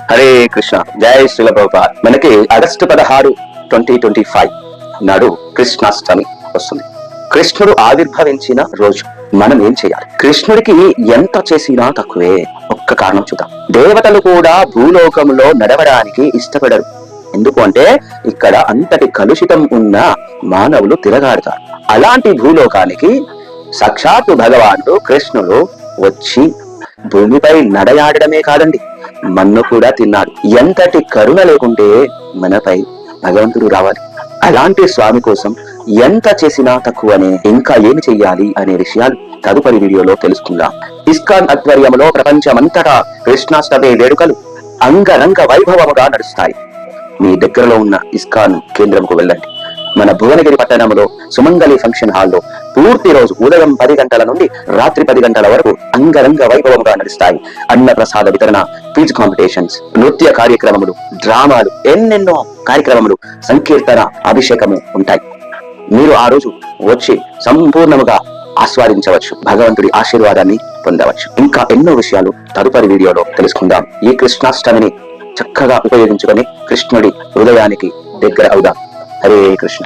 హరే కృష్ణ. జై శ్రీల ప్రభుపాద్. మనకి ఆగస్టు 16, 2025 నాడు కృష్ణాష్టమి వస్తుంది. కృష్ణుడు ఆవిర్భవించిన రోజు. మనం ఏం చేయాలి? కృష్ణుడికి ఎంత చేసినా తక్కువే. ఒక్క కారణం చూద్దాం. దేవతలు కూడా భూలోకంలో నడవడానికి ఇష్టపడరు. ఎందుకు అంటే ఇక్కడ అంతటి కలుషితం ఉన్న మానవులు తిరగాడతారు. అలాంటి భూలోకానికి సాక్షాత్తు భగవానుడు కృష్ణుడు వచ్చి భూమిపై నడయాడడమే కాదండి, మన్ను కూడా తిన్నాడు. ఎంతటి కరుణ లేకుంటే మనపై భగవంతుడు రావాలి. అలాంటి స్వామి కోసం ఎంత చేసినా తక్కువనే. ఇంకా ఏమి చెయ్యాలి అనే విషయాలు తదుపరి వీడియోలో తెలుసుకుందాం. ఇస్కాన్ ఆధ్వర్యంలో ప్రపంచమంతటా కృష్ణాష్టమి వేడుకలు అంగరంగ వైభవముగా నడుస్తాయి. మీ దగ్గరలో ఉన్న ఇస్కాన్ కేంద్రంకు వెళ్ళండి. మన భువనగిరి పట్టణంలో సుమంగళి ఫంక్షన్ హాల్లో పూర్తి రోజు ఉదయం 10 గంటల నుండి రాత్రి 10 గంటల వరకు అంగరంగ వైభవంగా నడుస్తాయి. అన్న ప్రసాద వితరణ, క్విజ్ కాంపిటీషన్స్, నృత్య కార్యక్రమములు, డ్రామాలు, ఎన్నెన్నో కార్యక్రమములు, సంకీర్తన, అభిషేకము ఉంటాయి. మీరు ఆ రోజు వచ్చి సంపూర్ణముగా ఆస్వాదించవచ్చు, భగవంతుడి ఆశీర్వాదాన్ని పొందవచ్చు. ఇంకా ఎన్నో విషయాలు తదుపరి వీడియోలో తెలుసుకుందాం. ఈ కృష్ణాష్టమిని చక్కగా ఉపయోగించుకొని కృష్ణుడి హృదయానికి దగ్గర అవుదాం. హరే కృష్ణ.